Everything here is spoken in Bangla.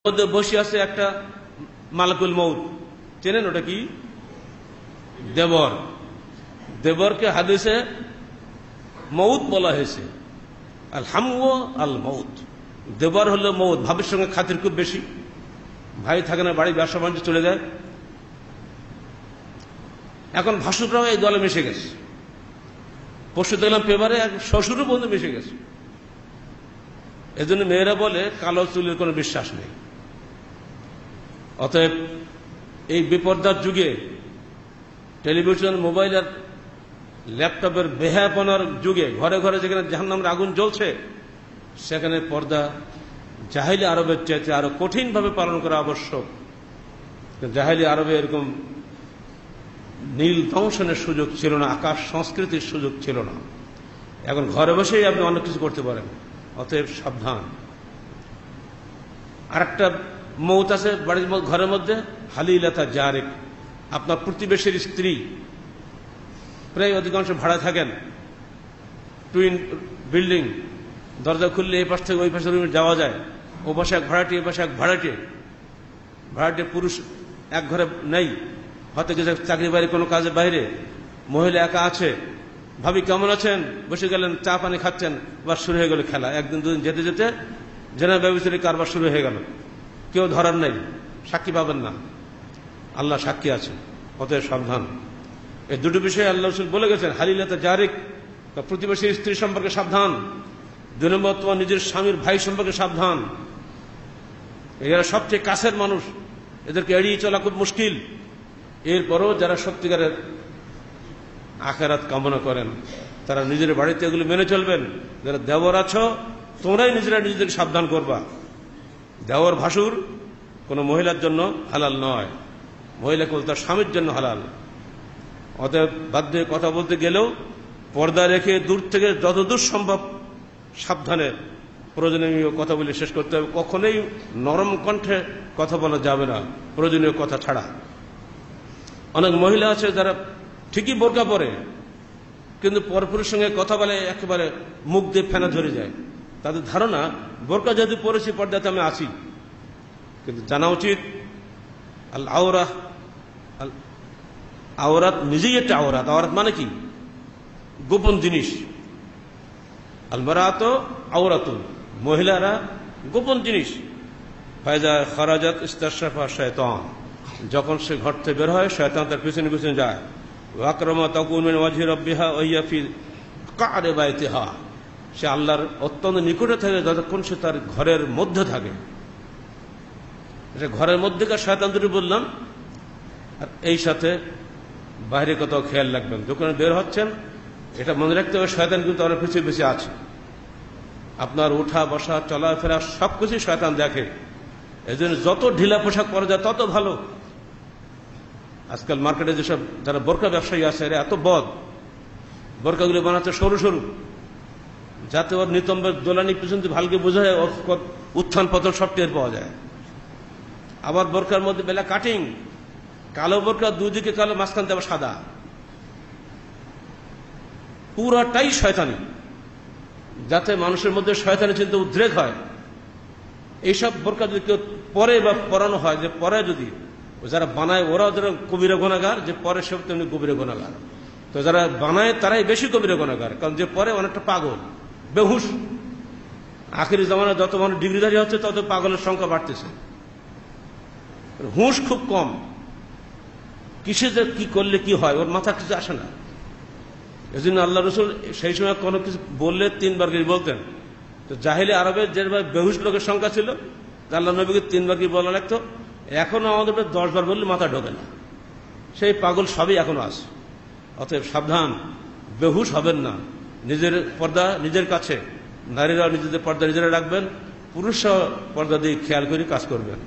মধ্যে বসে আছে একটা মালাকুল মউত, চেনেন ওটা কি? দেবর। দেবরকে হাদিসে মউত বলা হয়েছে, আল হামু আল মউত। দেবর হলো মউত, ভাবের সঙ্গে খাতির খুব বেশি, ভাই থাকে না, বাড়ি ব্যবসা বাণিজ্য চলে যায়। এখন ভাসুররাও এই দলে মিশে গেছে। পরশু দেখলাম পেপারে এক শ্বশুরও বন্ধু মিশে গেছে। এজন্য মেয়েরা বলে কালো চুলের কোনো বিশ্বাস নেই। অতএব এই বিপর্দার যুগে, টেলিভিশন, মোবাইল আর ল্যাপটপের বেহায়াপনার যুগে, ঘরে ঘরে যেখানে জাহান্নামের আগুন জ্বলছে, সেখানে পর্দা জাহিলি আরবের চাইতে আরো কঠিনভাবে পালন করা আবশ্যক। জাহিলি আরবে এরকম নীল দংশনের সুযোগ ছিল না, আকাশ সংস্কৃতির সুযোগ ছিল না। এখন ঘরে বসেই আপনি অনেক কিছু করতে পারেন। অতএব সাবধান। আরেকটা মৌত আছে বাড়ির ঘরের মধ্যে, হালিলাতা জারেক, আপনার প্রতিবেশীর স্ত্রী। প্রায় অধিকাংশ ভাড়া থাকেন, টুইন বিল্ডিং, দরজা খুললে এই পাশ থেকে ওই পাশে রুমে যাওয়া যায়। ও পাশে এক ভাড়াটি, এ পাশে এক ভাড়াটি। ভাড়াটি পুরুষ এক ঘরে নেই, হয়তো গেছে চাকরি বাড়ি কোনো কাজের বাইরে, মহিলা একা আছে। ভাবি কেমন আছেন, বসে গেলেন, চা পানি খাচ্ছেন, বা শুরু হয়ে গেল খেলা। একদিন দুদিন যেতে যেতে জেনা ব্যবচারী কারবার শুরু হয়ে গেল। কেউ ধরার নেই, সাক্ষী পাবেন না, আল্লাহ সাক্ষী আছে। অতএব সাবধান। এই দুটো বিষয়ে আল্লাহ রাসূল বলে গেছেন। হালিলাতা জারিক, প্রতিবেশীর স্ত্রী সম্পর্কে সাবধান। 2 নম্বর, তোমার নিজের স্বামীর ভাই সম্পর্কে সাবধান। এরা সবচেয়ে কাছের মানুষ, এদেরকে এড়িয়ে চলা খুব মুশকিল। এরপরও যারা সত্যিকারের আখিরাত কামনা করেন, তারা নিজের বাড়িতে এগুলো মেনে চলবেন। যারা দেওর আছো, তোমরাই নিজেরা নিজেদেরকে সাবধান করবা। দেওর ভাসুর কোনো মহিলার জন্য হালাল নয়, মহিলা কেবল তার স্বামীর জন্য হালাল। অতএব বাধ্য হয়ে কথা বলতে গেলেও পর্দা রেখে দূর থেকে যতদূর সম্ভব সাবধানে প্রয়োজনীয় কথা বলে শেষ করতে হবে। কখনোই নরম কণ্ঠে কথা বলা যাবে না, প্রয়োজনীয় কথা ছাড়া। অনেক মহিলা আছে যারা ঠিকই বোরকা পরে, কিন্তু পরপুরুষের সঙ্গে কথা বলে একেবারে মুখ দিয়ে ফেনা ধরে যায়। তাদের ধারণা বোরকা যদি পরেছি, পর্দাতে আমি আছি। কিন্তু জানা উচিত আল আওরাহ, আওরাত নিজেই একটা আওরাত। আওরাত মানে কি? গোপন জিনিস। আল মারাত আওরাতুন, মহিলারা গোপন জিনিস। ফায়দা খারাজাত ইস্তাশরাফা শয়তান, যখন সে ঘর থেকে বের হয়, শয়তান তার পিছনে পিছনে যায়। ওয়াকরামা তাকুন মিন ওয়াজহি রাব্বিহা ওয়া হিয়া ফি কা'রি বাইতিহা, সে আল্লাহর অত্যন্ত নিকটে থাকে যতক্ষণ সে তার ঘরের মধ্যে থাকে। ঘরের মধ্যেকার শয়তান দুটি বললাম। আর এই সাথে বাইরে কোথাও খেয়াল রাখবেন, যখন বের হচ্ছেন এটা মনে রাখতে হবে, শয়তান কিন্তু অনেক পিছিয়ে পিছিয়ে আছে। আপনার উঠা বসা চলাফেরা সবকিছু শয়তান দেখে। এই জন্য যত ঢিলা পোশাক পরা যায় তত ভালো। আজকাল মার্কেটে যেসব যারা বোরকা ব্যবসায়ী আছে, এরা এত বদ, বোরকাগুলি বানাচ্ছে সরু সরু, যাতে ওর নিতম্বের দোলানি পিছন ভালকে বোঝা যায়, উত্থান পতন সব টের পাওয়া যায়। আবার বোরকার মধ্যে বেলা কাটিং, কালো বোরকা দুদিকে কালো, মাঝখান থেকে সাদা, পুরাটাই শয়তানি, যাতে মানুষের মধ্যে শয়তানি চিন্তা উদ্রেক হয়। এইসব বোরকা যদি কেউ পরে বা পরানো হয়, যে পরে যদি যারা বানায় ওরাও যারা কবিরা গুনাহগার, যে পরে সব তেমনি কবিরা গুনাহগার। তো যারা বানায় তারাই বেশি কবিরা গুনাহগার, কারণ যে পরে অনেকটা পাগল, বেহুশ। আখিরি জামানায় যত মানুষ ডিগ্রিধারী হচ্ছে, তত পাগলের সংখ্যা বাড়তেছে, হুঁশ খুব কম। কিসে যে কি করলে কি হয়, ওর মাথা কিছু আসে না। এই জন্য আল্লাহ রসুল সেই সময় কোনো কিছু বললে 3 বার করে বলতেন। তো জাহিলি আরবে যেভাবে বেহুশ লোকের সংখ্যা ছিল, আল্লাহ নবীকে 3 বার করে বলা লাগতো। এখনো আমাদের 10 বার বললে মাথা ঢোকে না, সেই পাগল সবই এখনো আছে। অতএব সাবধান, বেহুশ হবেন না। নিজের পর্দা নিজের কাছে, নারীরা নিজেদের পর্দা নিজেরা রাখবেন, পুরুষরা পর্দা দিয়ে খেয়াল করে কাজ করবেন।